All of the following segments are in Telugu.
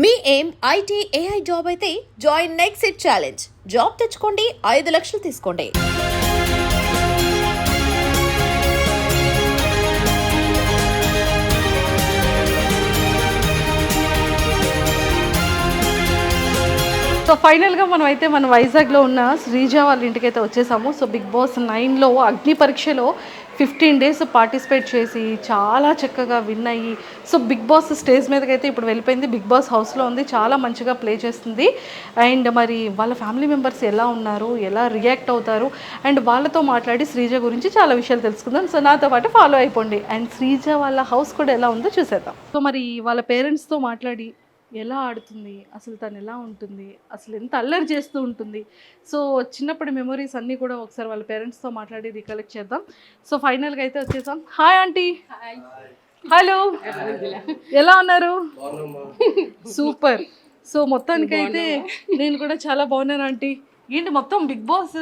మీ ఏం ఐటీ ఏఐ జాబ్ అయితే join next it challenge. Job తెచ్చుకోండి, 5 లక్షలు తీసుకోండి. సో ఫైనల్గా మనం అయితే మన వైజాగ్లో ఉన్న శ్రీజ వాళ్ళ ఇంటికి అయితే వచ్చేసాము. సో బిగ్ బాస్ 9లో అగ్ని పరీక్షలో 15 days పార్టిసిపేట్ చేసి చాలా చక్కగా విన్ అయ్యి సో బిగ్ బాస్ స్టేజ్ మీదకి అయితే ఇప్పుడు వెళ్ళిపోయింది. బిగ్ బాస్ హౌస్లో ఉంది, చాలా మంచిగా ప్లే చేస్తుంది. అండ్ మరి వాళ్ళ ఫ్యామిలీ మెంబర్స్ ఎలా ఉన్నారు, ఎలా రియాక్ట్ అవుతారు, అండ్ వాళ్ళతో మాట్లాడి శ్రీజ గురించి చాలా విషయాలు తెలుసుకుందాం. సో నాతో పాటు ఫాలో అయిపోండి. అండ్ శ్రీజ వాళ్ళ హౌస్ కూడా ఎలా ఉందో చూసేద్దాం. సో మరి వాళ్ళ పేరెంట్స్తో మాట్లాడి ఎలా ఆడుతుంది, అసలు తను ఎలా ఉంటుంది, అసలు ఎంత అల్లరి చేస్తూ ఉంటుంది, సో చిన్నప్పటి మెమొరీస్ అన్నీ కూడా ఒకసారి వాళ్ళ పేరెంట్స్తో మాట్లాడి రికలెక్ట్ చేద్దాం. సో ఫైనల్గా అయితే వచ్చేసాం. Hi aunty. హలో, ఎలా ఉన్నారు? సూపర్. సో మొత్తానికైతే నేను కూడా చాలా బాగున్నాను ఆంటీ. ఏంటి మొత్తం బిగ్ బాస్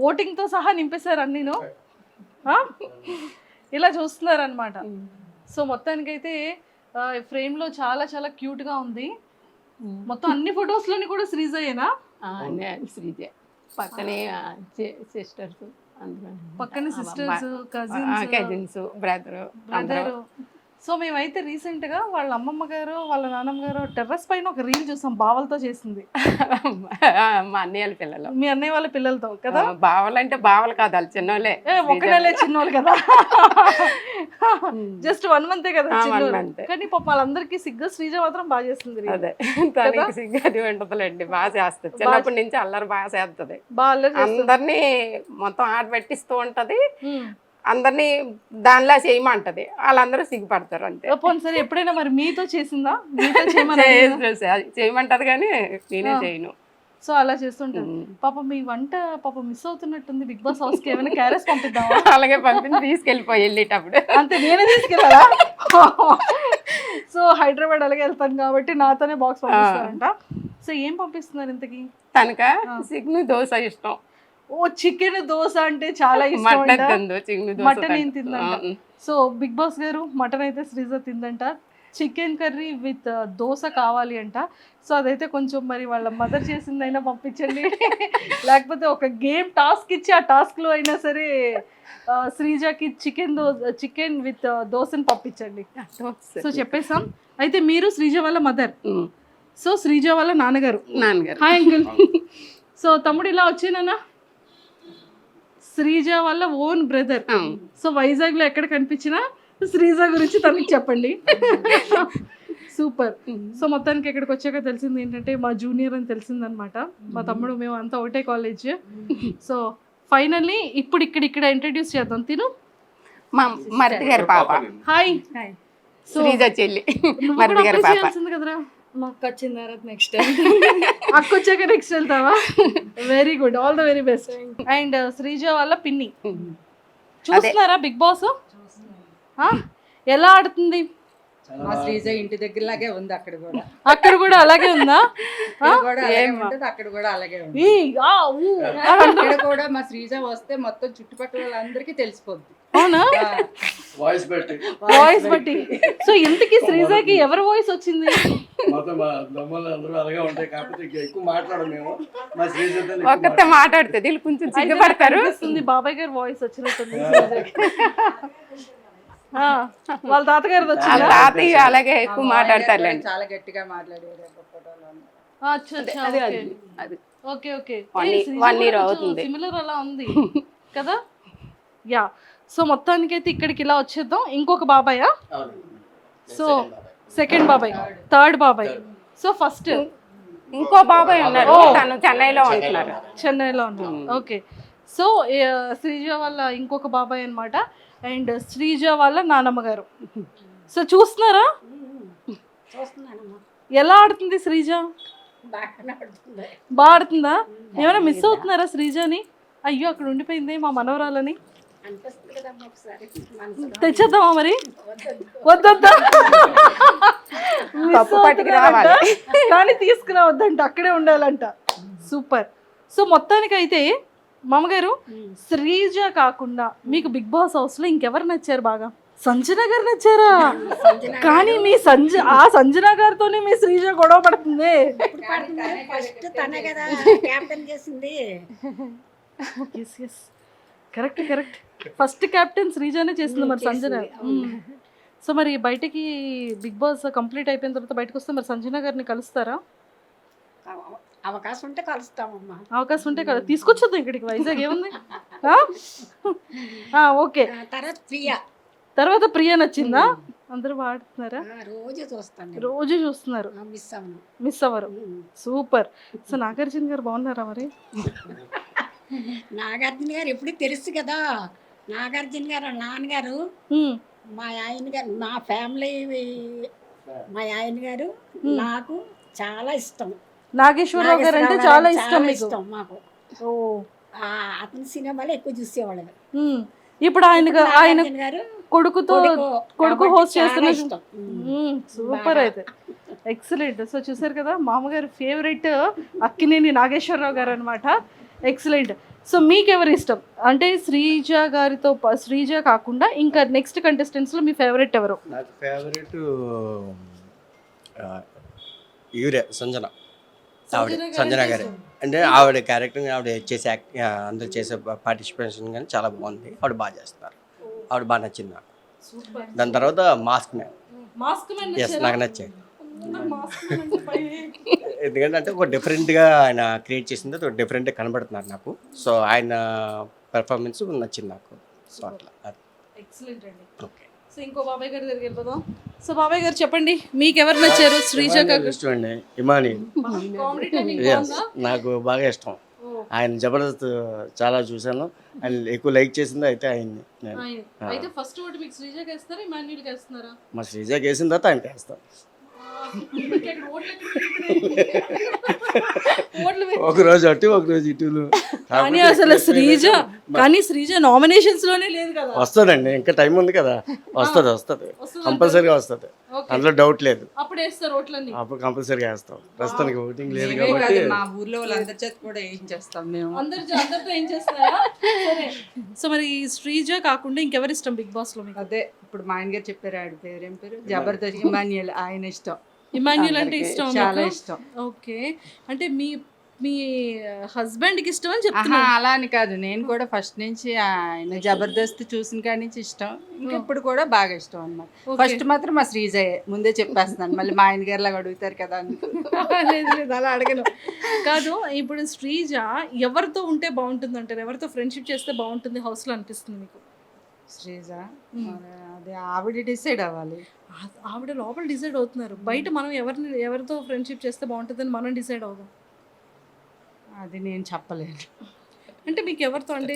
ఓటింగ్తో సహా నింపేశారు అన్నీను, ఇలా చూస్తున్నారు అనమాట. సో మొత్తానికైతే ఫ్రేమ్లో చాలా చాలా క్యూట్గా ఉంది. మొత్తం అన్ని ఫొటోస్లోని కూడా శ్రీజయేనా? శ్రీజ పక్కనే సిస్టర్స్, పక్కనే సిస్టర్స్, కజిన్స్, బ్రదర్. సో మేమైతే రీసెంట్గా వాళ్ళ అమ్మమ్మ గారు వాళ్ళ నాన్నమ్మ గారు టెర్రస్ పైన ఒక రీల్ చూసాం, బావలతో చేసింది. మా అన్నయ్య వాళ్ళ పిల్లలు, మీ అన్నయ్య వాళ్ళ పిల్లలతో కదా? బావలు అంటే బావలు కాదు, వాళ్ళు చిన్నోళ్ళే, ఒకళ్ళే చిన్నోళ్ళు కదా, జస్ట్ 1 month కదా చిన్నోళ్ళు. కానీ పాప వాళ్ళందరికీ సిగ్గు, శ్రీజ మాత్రం బాగా చేస్తుంది. అదే తనకి సిగ్గు అది ఉంటుందిలేండి, బాగా చేస్తుంది. చిన్నప్పటి నుంచి అల్లరి బాగా చేస్తుంది, అందరినీ మొత్తం ఆట పెట్టిస్తూ ఉంటది, అందరినీ దానిలా చేయమంటది, వాళ్ళందరూ సిగ్గుపడతారు అంతే. సరే ఎప్పుడైనా మరి మీతో చేసిందా? చేయమంటది కానీ నేనే చేయను. సో అలా చేస్తుంటారు. పాప మీ వంట పాప మిస్ అవుతున్నట్టుంది బిగ్ బాస్ హౌస్ కి, ఏమైనా క్యారెస్ పంపిద్దామా? అలాగే పంపించి తీసుకెళ్ళిపోయి వెళ్ళేటప్పుడు అంతే, నేనే తీసుకెళ్ళాలా? సో హైదరాబాద్ అలాగే వెళ్తాను కాబట్టి నాతోనే బాక్స్ పంపిస్తారంట. సో ఏం పంపిస్తున్నారు ఇంతకి? తనక చికెన్ దోశ ఇష్టం. ఓ, చికెన్ దోశ అంటే చాలా ఇష్టం. మటన్ ఏం తిందంట. సో బిగ్ బాస్ గారు మటన్ అయితే శ్రీజ తిందంట, చికెన్ కర్రీ విత్ దోశ కావాలి అంట. సో అదైతే కొంచెం మరి వాళ్ళ మదర్ చేసిందైనా పంపించండి, లేకపోతే ఒక గేమ్ టాస్క్ ఇచ్చి ఆ టాస్క్లో అయినా సరే శ్రీజకి చికెన్ విత్ దోశని పంపించండి. సో చెప్పేసాం. అయితే మీరు శ్రీజ వాళ్ళ మదర్, సో శ్రీజ వాళ్ళ నాన్నగారు. Hi uncle. సో తమ్ముడు ఇలా వచ్చేనా? శ్రీజ వాళ్ళ ఓన్ బ్రదర్. సో వైజాగ్లో ఎక్కడ కనిపించినా శ్రీజ గురించి తనకి చెప్పండి. సూపర్. సో మొత్తానికి ఇక్కడికి వచ్చాక తెలిసింది ఏంటంటే మా జూనియర్ అని తెలిసిందనమాట. మా తమ్ముడు మేము అంతా ఒకటే కాలేజ్. సో ఫైనల్లీ ఇప్పుడు ఇక్కడ ఇంట్రడ్యూస్ చేద్దాం. తిను మా మరిది గారి పాప. హాయ్. శ్రీజ చెల్లి, మరిది గారి పాప. కదరా, మాకు వచ్చిన తర్వాత నెక్స్ట్ అక్క వచ్చాక నెక్స్ట్ వెళ్తావా? Very good, all the very best. And Sreeja వాళ్ళ పిన్ని. చూస్తున్నారా బిగ్ బాస్? ఎలా ఆడుతుంది? మా శ్రీజ ఇంటి దగ్గర లాగే ఉంది, అక్కడ కూడా అలాగే ఉందా? అక్కడ కూడా అలాగే ఉంది. ఇక్కడ కూడా మా శ్రీజ వస్తే మొత్తం చుట్టుపక్కల వాళ్ళందరికీ తెలిసిపోద్ది. అవునా? వాయిస్ బట్టి. సో ఇంతకీ శ్రీజకి ఎవరి వాయిస్ వచ్చింది? ఒక్కతే మాట్లాడుతుంది, కొంచెం సిగ్గుపడతారు. బాబాయ్ గారి వాయిస్ వచ్చినట్టుంది వాళ్ళ తాతగారు వచ్చింది. తాతయ్య అలాగే ఎక్కువ మాట్లాడతారు, చాలా గట్టిగా మాట్లాడారు. ఓకే ఓకే, 1 year అవుతుంది. సిమిలర్ అలా ఉంది కదా. యా. సో మొత్తానికైతే ఇక్కడికి ఇలా వచ్చేద్దాం. ఇంకొక బాబాయా? సో సెకండ్ బాబాయ్, థర్డ్ బాబాయ్. సో ఫస్ట్ ఇంకో బాబాయ్ ఉన్నారు, తను చెన్నైలో ఉంటున్నారు. చెన్నైలో ఉన్నారు. ఓకే. సో శ్రీజ వాళ్ళ ఇంకొక బాబాయ్ అనమాట. అండ్ శ్రీజ వాళ్ళ నానమ్మ గారు. సో చూస్తున్నారా ఎలా ఆడుతుంది శ్రీజ? బాగా ఆడుతుందా? ఏమైనా మిస్ అవుతున్నారా శ్రీజని? అయ్యో అక్కడ ఉండిపోయింది మా మనవరాలని. తెచ్చేద్దామా మరి? వద్దా, కానీ తీసుకురావద్దంట, అక్కడే ఉండాలంట. సూపర్. సో మొత్తానికైతే మామగారు శ్రీజ కాకుండా మీకు బిగ్ బాస్ హౌస్లో ఇంకెవరు నచ్చారు బాగా? సంజన గారు నచ్చారా? కానీ మీ సంజన గారితోనే మీ శ్రీజ గొడవ పడుతుంది. ఫస్ట్ తనే కదా క్యాప్టెన్ చేసింది. కరెక్ట్ ఫస్ట్ కెప్టెన్ శ్రీజానే చేసింది మరి సంజన. సో మరి బయటికి బిగ్ బాస్ కంప్లీట్ అయిపోయిన తర్వాత బయటకు వస్తే మరి సంజన గారిని కలుస్తారా? అవకాశం ఉంటే కలుస్తామమ్మా. అవకాశం ఉంటే తీసుకొచ్చేద్దాం ఇక్కడికి, వైజాగ్ ఏముంది. ఓకే, తర్వాత ప్రియా నచ్చిందా? అందరూ వాడుతున్నారా? రోజు చూస్తున్నారు, మిస్ అవ్వరు. సూపర్. సో నాగార్జున గారు బాగున్నారా మరి? నాగార్జున గారు ఎప్పుడు తెలుసు కదా. నాగార్జున గారు నాన్నగారు, మా ఆయన గారు, మా ఫ్యామిలీ, మా ఆయన గారు నాకు చాలా ఇష్టం. నాగేశ్వరరావు గారు అంటే చాలా ఇష్టం మాకు. అతని సినిమాలు ఎక్కువ చూసేవాళ్ళు. ఇప్పుడు ఆయన కొడుకు హోస్ట్ చేస్తున్న. సూపర్, అయితే ఎక్సలెంట్. సో చూసారు కదా, మామగారు ఫేవరెట్ అక్కినేని నాగేశ్వరరావు గారు అనమాట. ఎక్సలెంట్. సో మీకు ఎవరు ఇష్టం అంటే శ్రీజ కాకుండా ఇంకా నెక్స్ట్ కంటెస్టెంట్స్ లో మీ ఫేవరెట్ ఎవరు? నాకు ఫేవరెట్ సంజన గారు. అంటే ఆవిడ క్యారెక్టర్, ఆవిడ చేసే అందరు చేసే పార్టిసిపేషన్ కానీ చాలా బాగుంది. ఆవిడ బాగా చేస్తున్నారు, ఆవిడ బాగా నచ్చింది నాకు. దాని తర్వాత మాస్క్ మ్యాన్, ఎస్ నాకు నచ్చాయి. ఎందుకంటే ఒక డిఫరెంట్గా ఆయన క్రియేట్ చేసింది, ఒక డిఫరెంట్గా కనబడుతున్నారు నాకు. సో ఆయన పెర్ఫార్మెన్స్ నచ్చింది నాకు. సో అట్లా ఎక్సలెంట్ అండి. ఓకే, సో ఇంకో బాబాయ్ గారి దగ్గరికి వెళ్ళిపోదాం. సో బాబాయ్ గారు చెప్పండి, మీకు ఎవరు నచ్చారు? శ్రీజ ఇష్టం అండి, ఇమాని. నాకు బాగా ఇష్టం. ఆయన జబర్దస్త్ చాలా చూసాను, ఆయన ఎక్కువ లైక్ చేసింది అయితే ఆయన్ని. అయితే ఫస్ట్ ఓటు మీకు శ్రీజకి వేస్తారా, ఇమాన్యుల్కి వేస్తున్నారా? మా శ్రీజకి వేసిన తర్వాత ఆయనకి వేస్తాను. ఒక రోజు అటు ఒక రోజు ఇటు. కానీ అసలు శ్రీజ నామినేషన్స్ లోనే లేదు కదా. వస్తుందండి, ఇంకా టైం ఉంది కదా. వస్తుంది కంపల్సరీగా వస్తుంది, అందులో డౌట్ లేదు. అప్పుడు వేస్తారు ఓట్లన్నీ, అప్పుడు కంపల్సరీగా వేస్తాం. ప్రస్తుతానికి ఓటింగ్ లేదు కాబట్టి మా ఊర్లో వాళ్ళందరి చేత కూడా ఏం చేస్తాం మేము. అందరితో ఏం చేస్తారా? సో మరి శ్రీజ కాకుండా ఇంకెవరు ఇష్టం బిగ్ బాస్ లో మీకు? అదే ఇప్పుడు మా ఆయన గారు చెప్పారు, ఆడి పేరు ఏం పేరు, జబర్దస్త్ ఇమాన్యుయల్. ఆయన ఇష్టం, ఇమాన్యుల్ అంటే ఇష్టం, చాలా ఇష్టం. ఓకే, అంటే మీ హస్బెండ్ కి ఇష్టం అని చెప్తున్నా. అలా అని కాదు, నేను కూడా ఫస్ట్ నుంచి ఆయన జబర్దస్త్ చూసిన కాడి నుంచి ఇష్టం, ఇంకెప్పుడు కూడా బాగా ఇష్టం అన్నమాట. ఫస్ట్ మాత్రం మా శ్రీజయే, ముందే చెప్పేస్తున్నాను, మళ్ళీ మా ఆయన గారు లాగా అడుగుతారు కదా అని. లేదు అలా అడగను. కాదు, ఇప్పుడు శ్రీజ ఎవరితో ఉంటే బాగుంటుంది అంటారు? ఎవరితో ఫ్రెండ్షిప్ చేస్తే బాగుంటుంది హౌస్ లో అనిపిస్తుంది మీకు? శ్రీజ అదే ఆవిడ డిసైడ్ అవ్వాలి. ఆవిడ లోపల డిసైడ్ అవుతున్నారు, బయట మనం ఎవరితో ఫ్రెండ్షిప్ చేస్తే బాగుంటుందని మనం డిసైడ్ అవుదాం. అది నేను చెప్పలేను. అంటే మీకు ఎవరితో, అంటే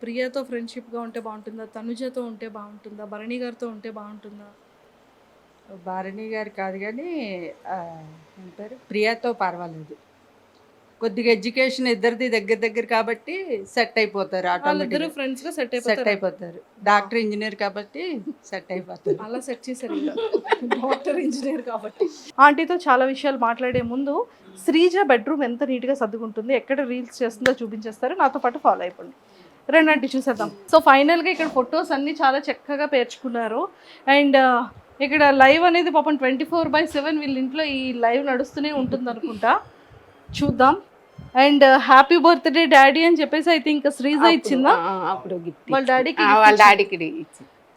ప్రియతో ఫ్రెండ్షిప్గా ఉంటే బాగుంటుందా, తనుజతో ఉంటే బాగుంటుందా, భరణి గారితో ఉంటే బాగుంటుందా? భరణి గారు కాదు కానీ ఏం పేరు, ప్రియాతో పర్వాలేదు. కొద్దిగా ఎడ్యుకేషన్ ఇద్దరిది దగ్గర కాబట్టి సెట్ అయిపోతారు, ఆటోమేటిక్గా ఫ్రెండ్స్గా సెట్ అయిపోతారు. డాక్టర్ ఇంజనీర్ కాబట్టి సెట్ అయిపోతారు. అలా సెట్ చేశారు, డాక్టర్ ఇంజనీర్ కాబట్టి. ఆంటీతో చాలా విషయాలు మాట్లాడే ముందు శ్రీజ బెడ్రూమ్ ఎంత నీట్గా సర్దుకుంటుంది, ఎక్కడ రీల్స్ చేస్తుందో చూపించేస్తారు, నాతో పాటు ఫాలో అయిపోండి. రెండంటి చూసేద్దాం. సో ఫైనల్గా ఇక్కడ ఫొటోస్ అన్నీ చాలా చక్కగా పేర్చుకున్నారు. అండ్ ఇక్కడ లైవ్ అనేది పాపం 24/7 వీళ్ళ ఇంట్లో ఈ లైవ్ నడుస్తూనే ఉంటుంది అనుకుంటా, చూద్దాం. అండ్ హ్యాపీ బర్త్డే డాడీ అని చెప్పేసి అయితే ఇంకా శ్రీజ ఇచ్చిందా అప్పుడు వాళ్ళ డాడీకి? వాళ్ళ డాడీకి.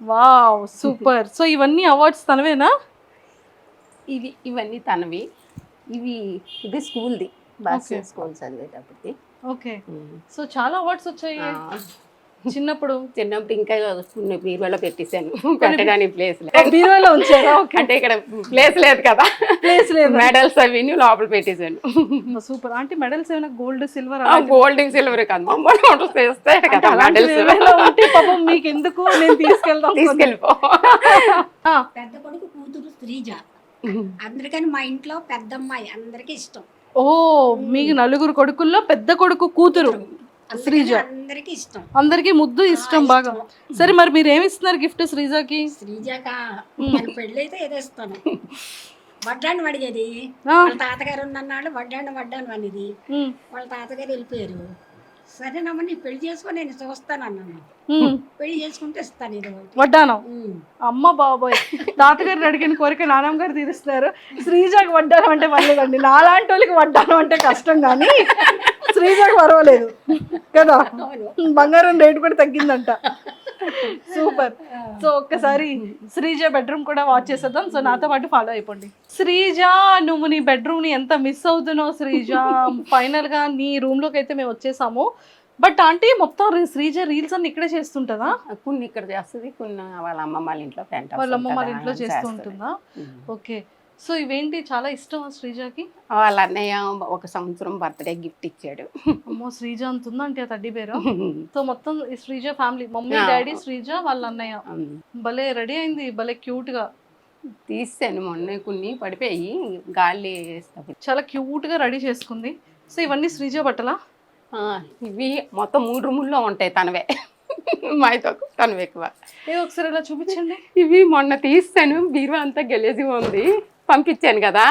Wow, super. సో ఇవన్నీ అవార్డ్స్ తనవేనా? ఇవన్నీ తనవి. ఇది స్కూల్ది, బాస్కెట్ స్కూల్ చదివేటప్పటికి. ఓకే, సో చాలా అవార్డ్స్ వచ్చాయి చిన్నప్పుడు. ఇంకా బీరువాలో పెట్టేశాను, పెట్టడానికి ప్లేస్ బీరువాలో ఉంచారా? అంటే ఇక్కడ ప్లేస్ లేదు కదా, ప్లేస్ లేదు, మెడల్స్ అవి లోపల పెట్టేశాను. సూపర్. అంటే మెడల్స్ ఏమైనా గోల్డ్ సిల్వర్? గోల్డ్ సిల్వర్ కాదు, పాపం మీకు ఎందుకు, నేను తీసుకెళ్ళిపో. పెద్ద కొడుకు కూతురు శ్రీజ, అందరికని మా ఇంట్లో పెద్దమ్మాయి, అందరికి ఇష్టం. ఓ, మీకు నలుగురు కొడుకుల్లో పెద్ద కొడుకు కూతురు శ్రీజ, అందరికి ఇష్టం, అందరికి ముద్దు ఇష్టం బాగా. సరే మరి మీరు ఏమి ఇస్తున్నారు గిఫ్ట్ శ్రీజకి? శ్రీజకా పెళ్ళి అయితే ఏదేస్తాను, వడ్డాన్ని అడిగేది. వాళ్ళ తాతగారు ఉన్నన్నాళ్ళు వడ్డాన్ని అనేది, వాళ్ళ తాతగారు వెళ్ళిపోయారు. సరేనమ్మా నీ పెళ్లి చేసుకొని నేను చూస్తాను అన్నాను. పెళ్లి చేసుకుంటే ఇస్తాను ఇది ఒకటి. వడ్డానం. ఉమ్. అమ్మ బాబోయ్, తాతగారిని అడిగిన కోరిక నానమ్మ గారు తీరుస్తున్నారు. శ్రీజాకి వడ్డానం అంటే పర్లేదండి, నాలాంటి వాళ్ళకి వడ్డానం అంటే కష్టం, కానీ శ్రీజాకి పర్వాలేదు కదా, బంగారం రేటు కూడా తగ్గిందంట. సూపర్. సో ఒక్కసారి శ్రీజ బెడ్రూమ్ కూడా వాచ్ చేసేద్దాం. సో నాతో పాటు ఫాలో అయిపోండి. శ్రీజ, నువ్వు నీ బెడ్రూమ్ ని ఎంత మిస్ అవుతున్నావు శ్రీజ. ఫైనల్ గా నీ రూమ్ లోకి అయితే మేము వచ్చేసాము. బట్ ఆంటీ మొత్తం శ్రీజ రీల్స్ అన్ని ఇక్కడే చేస్తుంటదా? కొన్ని ఇక్కడ చేస్తుంది, కొన్ని వాళ్ళ అమ్మమ్మ వాళ్ళ ఇంట్లో వాళ్ళ అమ్మ వాళ్ళ ఇంట్లో చేస్తూ ఉంటుందా? ఓకే. సో ఇవేంటి చాలా ఇష్టం శ్రీజకి? వాళ్ళ అన్నయ్య 1 సంవత్సరం బర్త్డే గిఫ్ట్ ఇచ్చాడు. అమ్మో, శ్రీజ అంటుందా అంటే ఆ తడ్డీ పేరు. సో మొత్తం ఈ Sreeja family, mummy daddy Sreeja వాళ్ళ అన్నయ్య. భలే రెడీ అయింది, భలే క్యూట్ గా తీసాను మొన్న, కొన్ని పడిపోయి గాలి చాలా క్యూట్ గా రెడీ చేసుకుంది. సో ఇవన్నీ శ్రీజ బట్టలా? ఇవి మొత్తం 3 రూముల్లో ఉంటాయి తనవే. మాతో తనవే ఎక్కువ. ఒకసారి ఇలా చూపించండి. ఇవి మొన్న తీసాను, బీరువా అంతా గెలేజిగా ఉంది, పంపించాను కదా.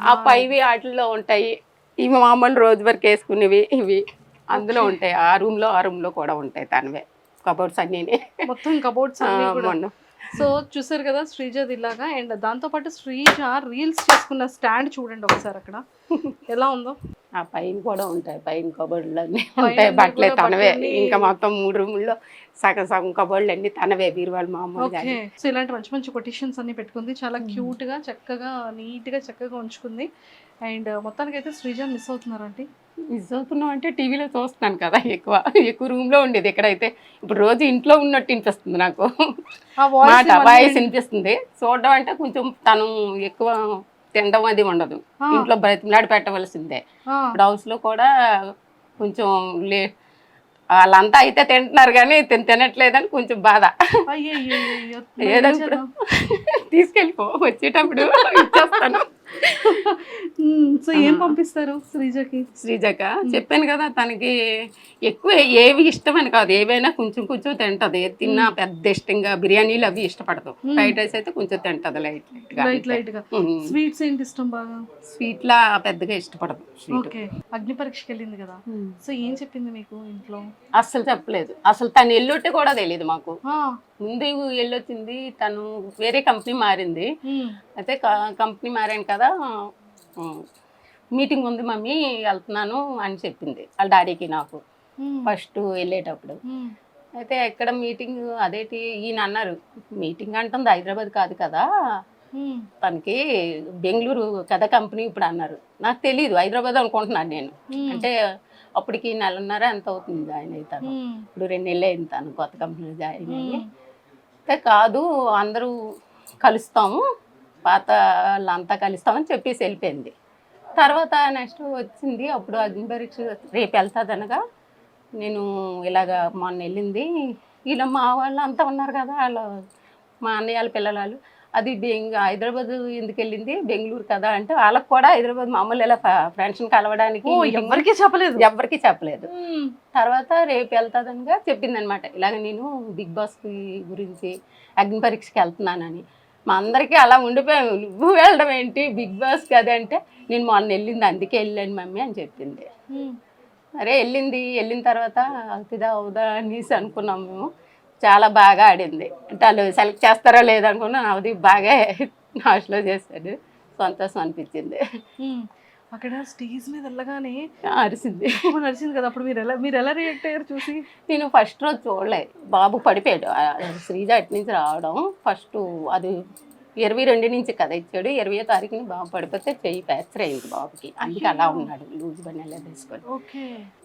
ఆ పైవి వాటిల్లో ఉంటాయి. ఇవి మామూలు రోజు వరకు వేసుకునేవి ఇవి అందులో ఉంటాయి. ఆ రూమ్ లో కూడా ఉంటాయి తనవే కబోర్డ్స్ అన్నీ. మొత్తం కబోర్డ్స్ మొన్న. సో చూసారు కదా శ్రీజది ఇలాగా. అండ్ దాంతోపాటు శ్రీజ రీల్స్ చేసుకున్న స్టాండ్ చూడండి ఒకసారి అక్కడ ఎలా ఉందో. ఆ పైన కూడా ఉంటాయి, పైన కబోర్డులు అన్నీ ఉంటాయి, బట్టలే తనవే. ఇంకా మొత్తం 3 రూముల్లో సగం కబోర్డులు అన్నీ తనవే, బీరువాళ్ళు మామూలుగా. సో ఇలాంటి మంచి మంచి కొటేషన్స్ అన్ని పెట్టుకుంది, చాలా క్యూట్ గా చక్కగా నీట్ గా చక్కగా ఉంచుకుంది. అండ్ మొత్తానికి అయితే శ్రీజ మిస్ అవుతున్నారంటే మిస్ అవుతున్నాం అంటే టీవీలో చూస్తున్నాను కదా, ఎక్కువ రూమ్లో ఉండేది. ఎక్కడైతే ఇప్పుడు రోజు ఇంట్లో ఉన్నట్టు వినిపిస్తుంది నాకు, మాట వాయిస్ వినిపిస్తుంది. చూడడం అంటే కొంచెం తను ఎక్కువ తినడం అది ఉండదు, ఇంట్లో బ్రతిమలాడి పెట్టవలసిందే. ఇప్పుడు హౌస్లో కూడా కొంచెం వాళ్ళంతా అయితే తింటున్నారు కానీ తినట్లేదని కొంచెం బాధ. ఏదో తీసుకెళ్ళిపో, వచ్చేటప్పుడు ఇచ్చేస్తాను. సో ఏం పంపిస్తారు శ్రీజక చెప్పాను కదా, తనకి ఎక్కువ ఏవి ఇష్టమని కాదు, ఏవైనా కొంచెం తింటది. తిన్నా పెద్ద ఇష్టంగా బిర్యానీలు అవి ఇష్టపడదు. ఫ్రైడ్ రైస్ అయితే కొంచెం తింటది లైట్ గా. స్వీట్స్ ఏంటి ఇష్టం బాగా? స్వీట్ లా పెద్దగా ఇష్టపడదు. అగ్ని పరీక్షకి వెళ్ళింది కదా, సో ఏం చెప్పింది మీకు ఇంట్లో? అస్సలు చెప్పలేదు. అసలు తను ఎల్లొట్టే కూడా తెలియదు మాకు. ముందు వెళ్ళొచ్చింది, తను వేరే కంపెనీ మారింది. అయితే కంపెనీ మారాను కదా, మీటింగ్ ఉంది మమ్మీ వెళ్తున్నాను అని చెప్పింది వాళ్ళ డాడీకి నాకు ఫస్ట్ వెళ్ళేటప్పుడు. అయితే ఎక్కడ మీటింగ్, అదేంటి ఈయన అన్నారు, మీటింగ్ అంటుంది హైదరాబాద్ కాదు కదా, తనకి బెంగళూరు కదా కంపెనీ ఇప్పుడు అన్నారు. నాకు తెలీదు, హైదరాబాద్ అనుకుంటున్నాను నేను. అంటే అప్పటికి 1.5 నెల ఎంత అవుతుంది జాయిన్ అవుతాను, ఇప్పుడు 2 నెలలు అయింది తను కొత్త కంపెనీలో జాయిన్ అయ్యి. అయితే కాదు అందరూ కలుస్తాము, పాత వాళ్ళంతా కలుస్తామని చెప్పేసి వెళ్ళిపోయింది. తర్వాత నెక్స్ట్ వచ్చింది, అప్పుడు అగ్ని పరీక్ష రేపు వెళ్తుంది అనగా, నేను ఇలాగ మొన్న వెళ్ళింది, ఇలా మా వాళ్ళు అంతా ఉన్నారు కదా, వాళ్ళు మా అన్నయ్య వాళ్ళ పిల్లలు వాళ్ళు, అది హైదరాబాద్ ఎందుకు వెళ్ళింది, బెంగళూరు కదా అంటే వాళ్ళకి కూడా హైదరాబాద్ మామూలు ఇలా ఫ్రెండ్స్ని కలవడానికి ఎవరికి చెప్పలేదు. తర్వాత రేపు వెళ్తాదనిగా చెప్పింది అనమాట. ఇలాగ నేను బిగ్ బాస్ గురించి అగ్ని పరీక్షకి వెళ్తున్నానని. మా అందరికీ అలా ఉండిపోయాము, నువ్వు వెళ్ళడం ఏంటి బిగ్ బాస్ కదా అంటే, నేను మొన్న వెళ్ళింది అందుకే వెళ్ళాను మమ్మీ అని చెప్పింది. అరే వెళ్ళిన తర్వాత అవుతుందా అవుదా అనేసి అనుకున్నాము మేము. చాలా బాగా ఆడింది. అంటే వాళ్ళు సెలెక్ట్ చేస్తారో లేదనుకున్నా, అది బాగా లాస్ట్లో చేశాడు, సంతోషం అనిపించింది. అక్కడ స్టేజ్ మీద వెళ్ళగానే అరిసింది కదా, అప్పుడు మీరు ఎలా రియాక్ట్ అయ్యారు చూసి? నేను ఫస్ట్ రోజు చూడలేదు, బాబు పడిపోయాడు. శ్రీజ అటు నుంచి రావడం ఫస్ట్, అది 22 నుంచి కదా ఇచ్చాడు, 20వ తారీఖుని బాబు పడిపోతే చెయ్యి ఫ్రాక్చర్ అయింది బాబుకి, అందుకే అలా ఉన్నాడు లూజ్ బండి ఎలా తీసుకొని.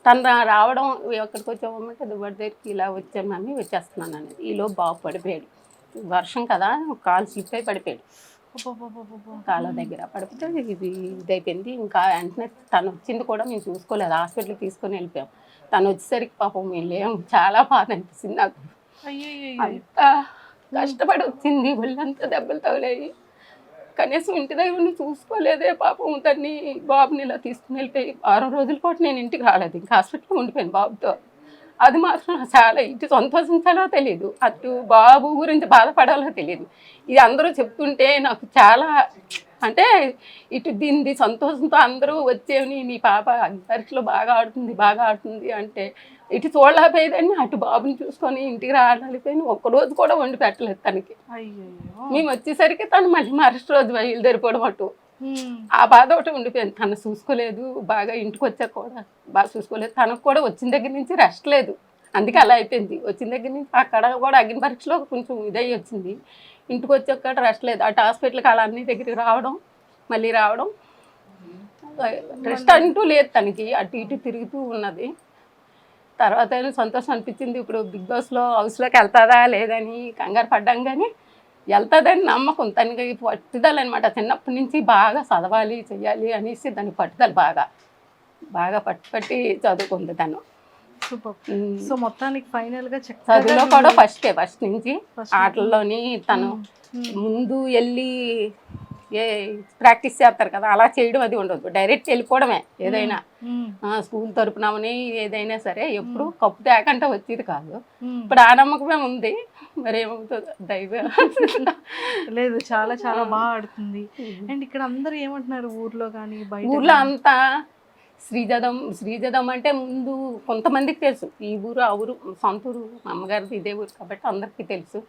తను రావడం ఎక్కడికి వచ్చామంటే దువ్వడి దగ్గరికి ఇలా వచ్చాను మమ్మీ వచ్చేస్తున్నాను అనేది. ఈలో బాబు పడిపోయాడు, వర్షం కదా కాలు స్లిప్ అయి పడిపోయాడు కాళ్ళ దగ్గర. పడిపోతే ఇదైపోయింది. ఇంకా వెంటనే తను వచ్చింది కూడా మేము చూసుకోలేదు, హాస్పిటల్కి తీసుకొని వెళ్ళిపోయాం. తను వచ్చేసరికి పాపం వెళ్ళాం, చాలా బాధ అనిపిస్తుంది నాకు. అంతా కష్టపడి వచ్చింది, ఒళ్ళంతా దెబ్బలు తగిలాయి, కనీసం ఇంటి దగ్గర చూసుకోలేదే పాపం. తన్ని బాబుని ఇలా తీసుకుని వెళ్ళిపోయి 6 రోజుల పాటు నేను ఇంటికి రాలేదు, ఇంకా హాస్పిటల్లో ఉండిపోయాను బాబుతో. అది మాత్రం చాలా ఇటు సంతోషించాలో తెలియదు, అటు బాబు గురించి బాధపడాలో తెలియదు. ఇది అందరూ చెప్తుంటే నాకు చాలా అంటే ఇటు దీనిది సంతోషంతో అందరూ వచ్చేవి మీ పాప పరీక్షలో బాగా ఆడుతుంది అంటే ఇటు చూడలేకపోయేదాన్ని, అటు బాబుని చూసుకొని ఇంటికి రాలేకపోయినా ఒక్కరోజు కూడా వండి పెట్టలేదు తనకి. అయ్యో. మేము వచ్చేసరికి తను మళ్ళీ మరుసటి రోజు బయలుదేరిపోవడం అటు. ఆ బాధ ఒకటి ఉండిపోయింది. తను చూసుకోలేదు, బాగా ఇంటికి వచ్చాక కూడా బాగా చూసుకోలేదు. తనకు కూడా వచ్చిన దగ్గర నుంచి రెస్ట్ లేదు, అందుకే అలా అయిపోయింది. వచ్చిన దగ్గర నుంచి అక్కడ కూడా అగ్ని పరీక్షలో కొంచెం ఇదయ్యి వచ్చింది, ఇంటికి వచ్చాక రెస్ట్ లేదు. అటు హాస్పిటల్కి అలా అన్ని దగ్గరికి రావడం మళ్ళీ రావడం, రెస్ట్ అంటూ లేదు తనకి. అటు ఇటు తిరుగుతూ ఉన్నది. తర్వాత సంతోషం అనిపించింది. ఇప్పుడు బిగ్ బాస్లో హౌస్లోకి వెళ్తుందా లేదని కంగారు పడ్డాం, కానీ వెళ్తుందని నమ్మకం. తనకి పట్టుదల అనమాట. చిన్నప్పటి నుంచి బాగా చదవాలి చెయ్యాలి అనేసి దాని పట్టుదల బాగా పట్టి చదువుకుంది తను. సూపర్. సో మొత్తానికి ఫైనల్ గా చదువులో కూడా ఫస్ట్ నుంచి ఆటల్లోని తను ముందు వెళ్ళి ప్రాక్టీస్ చేస్తారు కదా, అలా చేయడం అది ఉండదు. డైరెక్ట్ వెళ్ళిపోవడమే. ఏదైనా స్కూల్ తరపునమని ఏదైనా సరే ఎప్పుడు కప్పు తేకంటే వచ్చేది కాదు. ఇప్పుడు ఆ నమ్మకమే ఉంది, మరేమవుతుందో దైవం. లేదు, చాలా చాలా బాగా ఆడుతుంది. అండ్ ఇక్కడ అందరూ ఏమంటున్నారు ఊర్లో కానీ బయట? ఊర్లో అంతా శ్రీజదం అంటే ముందు కొంతమందికి తెలుసు. ఈ ఊరు ఆ ఊరు సొంత ఊరు, మా అమ్మగారిది ఇదే ఊరు కాబట్టి అందరికీ తెలుసు.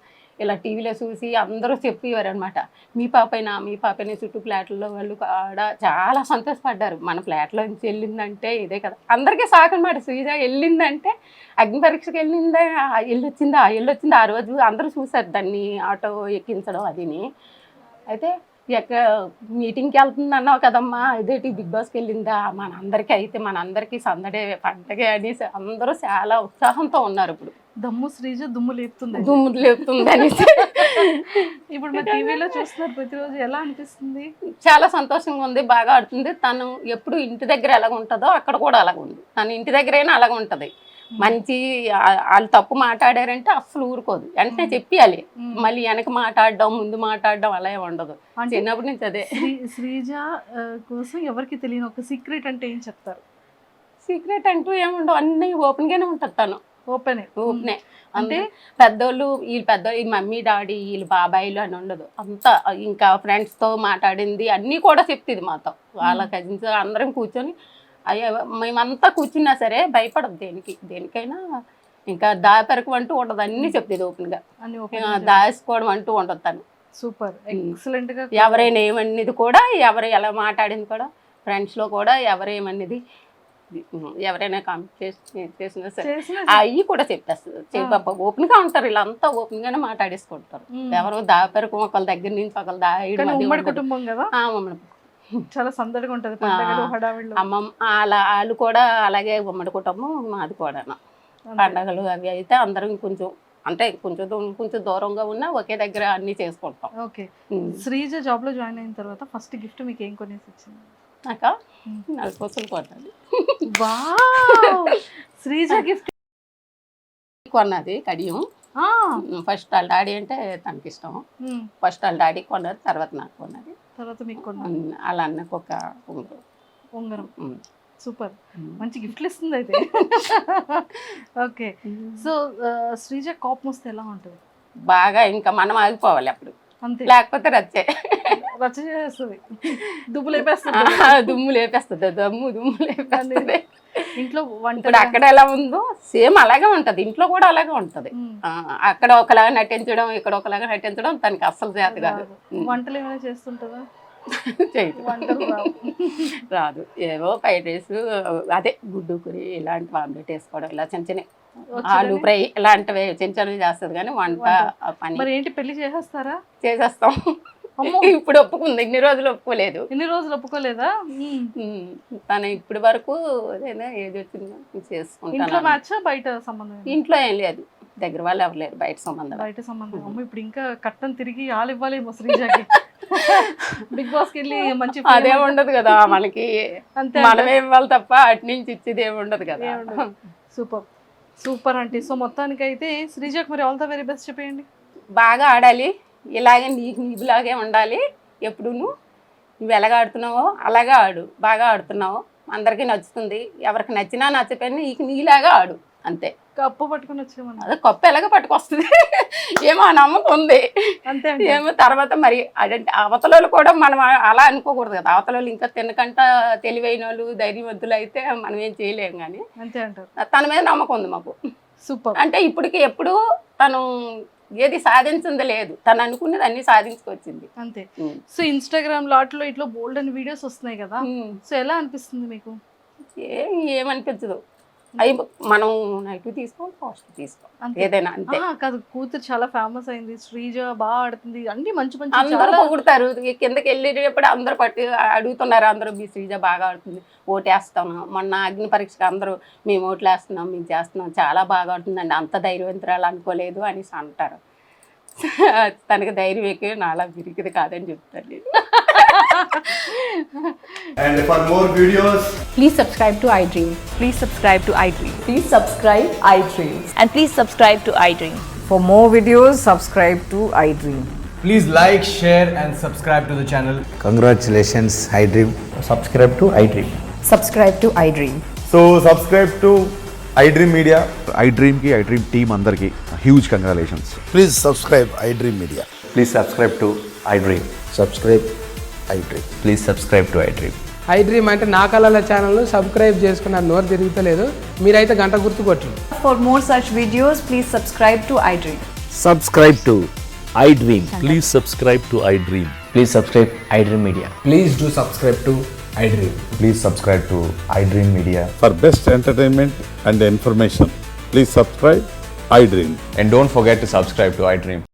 ఇలా టీవీలో చూసి అందరూ చెప్పేవారు అనమాట, మీ పాపైనా చుట్టూ ఫ్లాట్లలో వాళ్ళు కూడా చాలా సంతోషపడ్డారు. మన ఫ్లాట్లో నుంచి వెళ్ళిందంటే ఇదే కదా, అందరికీ సాకు అనమాట. శ్రీజ వెళ్ళిందంటే అగ్ని పరీక్షకి వెళ్ళొచ్చిందా ఆ రోజు అందరూ చూసారు దాన్ని ఆటో ఎక్కించడం అదిని. అయితే మీటింగ్కి వెళ్తుంది అన్నావు కదమ్మా, ఇదేంటి బిగ్ బాస్కి వెళ్ళిందా, మనందరికీ సందడే పండగే అనేసి అందరూ చాలా ఉత్సాహంతో ఉన్నారు. ఇప్పుడు దమ్ము శ్రీజ దుమ్ము లేపుతుంది అనేసి ఇప్పుడు మన టీవీలో చూస్తున్నారు ప్రతిరోజు. ఎలా అనిపిస్తుంది? చాలా సంతోషంగా ఉంది, బాగా ఆడుతుంది. తను ఎప్పుడు ఇంటి దగ్గర ఎలాగ ఉంటుందో అక్కడ కూడా అలాగ ఉంది. తను ఇంటి దగ్గరైనా అలాగ ఉంటుంది. మంచి వాళ్ళు తప్పు మాట్లాడారంటే అస్సలు ఊరుకోదు, వెంటనే చెప్పాలి. మళ్ళీ వెనక మాట్లాడడం ముందు మాట్లాడడం అలా ఉండదు. చిన్నప్పటి నుంచి అదే. శ్రీజ కోసం ఎవరికి తెలియని ఒక సీక్రెట్ అంటే ఏం చెప్తారు? సీక్రెట్ అంటూ ఏముండవు, అన్నీ ఓపెన్గానే ఉంటుంది. తను ఓపెనే అంటే పెద్దోళ్ళు ఈ మమ్మీ డాడీ వీళ్ళు బాబాయిలు అని ఉండదు. అంతా ఇంకా ఫ్రెండ్స్తో మాట్లాడింది అన్నీ కూడా చెప్తుంది మాతో. వాళ్ళ కజిన్స్ అందరం కూర్చొని అయ్యో మేమంతా కూర్చున్నా సరే భయపడదు దేనికైనా. ఇంకా దాపెరకు అంటూ ఉండదు, అన్నీ చెప్తుంది ఓపెన్గా. దాచుకోవడం అంటూ ఉండదు తను. సూపర్, ఎక్సలెంట్ గా. ఎవరైనా ఏమన్నది కూడా, ఎవరు ఎలా మాట్లాడింది కూడా, ఫ్రెండ్స్లో కూడా ఎవరేమన్నది ఎవరైనా కాంపిటీషన్ చేసినా సరే అవి కూడా చెప్పేస్తుంది. ఓపెన్గా ఉంటారు, వీళ్ళంతా ఓపెన్గానే మాట్లాడేసుకుంటారు. ఎవరో దాపెరకు ఒకళ్ళ దగ్గర నుంచి ఒకళ్ళు ఉమ్మడి కుటుంబం కదా, చాలా సందడిగా ఉంటుంది. అమ్మమ్మ వాళ్ళు కూడా అలాగే ఉమ్మడి కుటుంబం, మాది కూడా. పండగలు అవి అయితే అందరం కొంచెం దూరంగా ఉన్నా ఒకే దగ్గర అన్ని చేసుకుంటాం. ఓకే. శ్రీజ జాబ్ లో జాయిన్ అయిన తర్వాత ఫస్ట్ గిఫ్ట్ మీకు ఏం కొనేసి వచ్చింది? నాకా నలుపూసలు కొన్నది. శ్రీజ గిఫ్ట్ కొన్నది కడియం. ఫస్ట్ వాళ్ళ డాడీ అంటే తనకి ఇష్టం. ఫస్ట్ వాళ్ళ డాడీ కొన్నది, తర్వాత నాకు కొన్నది, తర్వాత మీకు అలా అన్నకు ఒక ఉంగరం. సూపర్, మంచి గిఫ్ట్లు ఇస్తుంది అయితే. ఓకే. సో శ్రీజ కోపం వస్తే ఎలా ఉంటుంది? బాగా ఇంకా మనం ఆగిపోవాలి అప్పుడు, అంతే. లేకపోతే రచ్చ చేస్తుంది, దుమ్ము లేపేస్తుంది. దుమ్ము లేపేస్తుంది. ఇంట్లో ఇప్పుడు అక్కడ ఎలా ఉందో సేమ్ అలాగే ఉంటది, ఇంట్లో కూడా అలాగే ఉంటది. అక్కడ ఒకలాగా నటించడం, ఇక్కడ ఒకలాగా నటించడం తనకి అస్సలు చేత కాదు. వంటలు ఏమైనా చేస్తుంటుందా? రాదు. ఏవో ఫ్రైడ్ రైస్, అదే గుడ్డు కూరి, ఇలాంటి ఆమ్లెట్ వేసుకోవడం, ఇలా చిన్న ఆలు ఫ్రై ఇలాంటివి చిన్నవి చేస్తుంది. కానీ వంట పని. మరి ఏంటి, పెళ్లి చేసేస్తారా? చేసేస్తాం. ఇప్పుడు ఒప్పుకుంది, ఇన్ని రోజులు ఒప్పుకోలేదు. ఇన్ని రోజులు ఒప్పుకోలేదా? తను ఇప్పటి వరకు ఏది వచ్చిందో చేసుకుంటాను. బయట సంబంధం? ఇంట్లో ఏం లేదు, దగ్గర వాళ్ళు ఎవరు లేరు, బయట సంబంధం. అమ్మ ఇప్పుడు ఇంకా కట్టం తిరిగి ఆలు ఇవ్వాలేమో శ్రీజకి. బిగ్ బాస్ కి వెళ్ళి మంచి అదే ఉండదు కదా మనకి, మనమే ఇవ్వాలి తప్ప అటు నుంచి ఇచ్చేది ఏమి ఉండదు కదా. సూపర్ సూపర్ అంటే. సో మొత్తానికి అయితే శ్రీజకి మరి ఆల్ ద వెరీ బెస్ట్ చెప్పేయండి. బాగా ఆడాలి, ఇలాగే నీకులాగే ఉండాలి. ఎప్పుడు నువ్వు ఎలాగ ఆడుతున్నావో అలాగే ఆడు, బాగా ఆడుతున్నావు, అందరికీ నచ్చుతుంది. ఎవరికి నచ్చినా నచ్చపోయినా నీలాగా ఆడు, అంతే. కప్పు పట్టుకుని వచ్చేమన్నా అదే కప్పు ఎలాగ పట్టుకొస్తుంది ఏమో ఆ నమ్మకం ఉంది. అంతే ఏమో తర్వాత మరి అదంటే అవతల కూడా మనం అలా అనుకోకూడదు కదా. అవతల ఇంకా తినకంట తెలివైన వాళ్ళు ధైర్యవంతులు అయితే మనం ఏం చేయలేము. కానీ అంతే అంటారు. తన మీద నమ్మకం ఉంది మాకు. సూపర్. అంటే ఇప్పటికి ఎప్పుడు తను ఏది సాధించింది లేదు, తను అనుకున్నది అన్ని సాధించుకొచ్చింది. అంతే. సో ఇన్స్టాగ్రామ్ లాట్లో ఇట్లా బోల్డ్ అని వీడియోస్ వస్తున్నాయి కదా, సో ఎలా అనిపిస్తుంది మీకు? ఏమనిపించదు. అవి మనం నెగిటివ్ తీసుకోవాలి, పాజిటివ్ తీసుకోవాలి, ఏదైనా అంతే. కాదు, కూతురు చాలా ఫేమస్ అయింది, శ్రీజ బాగా ఆడుతుంది, అన్ని మంచి మంచి అందరూ పొగుడతారు. కిందకి వెళ్ళేటప్పుడు అందరూ అడుగుతున్నారు, అందరూ మీ శ్రీజ బాగా ఆడుతుంది, ఓటేస్తాను. మొన్న అగ్ని పరీక్షకు అందరూ మేము ఓట్లు వేస్తున్నాం, మేము చేస్తున్నాం, చాలా బాగా ఆడుతుందండి, అంత ధైర్యవంతురాలు అనుకోలేదు అనేసి అంటారు. తనకి ధైర్యం ఎక్కువ, నాలా విరిగిది కాదని చెప్తాను. And for more videos, Please subscribe to iDream. Please subscribe to iDream. Please subscribe iDream. And please subscribe to iDream. For more videos, subscribe to iDream. please like, share, and subscribe to the channel. Congratulations, iDream. Subscribe to iDream. Subscribe to iDream. So subscribe to iDream Media. iDream ki iDream team andarki huge congratulations. Please subscribe iDream Media. Please subscribe to iDream. Subscribe iDream. Please subscribe to iDream. iDream అంటే నా కళల ఛానల్ సబ్స్క్రైబ్ చేసుకున్నారు, నోరు తిరుగుతలేదు, మీరైతే గంట గుర్తు కొట్టండి. For more such videos, please subscribe to iDream. Subscribe to iDream. Please subscribe to iDream. Please subscribe iDream Media. Please do subscribe to iDream. Please subscribe to iDream Media. For best entertainment and information, please subscribe iDream. And don't forget to subscribe to iDream.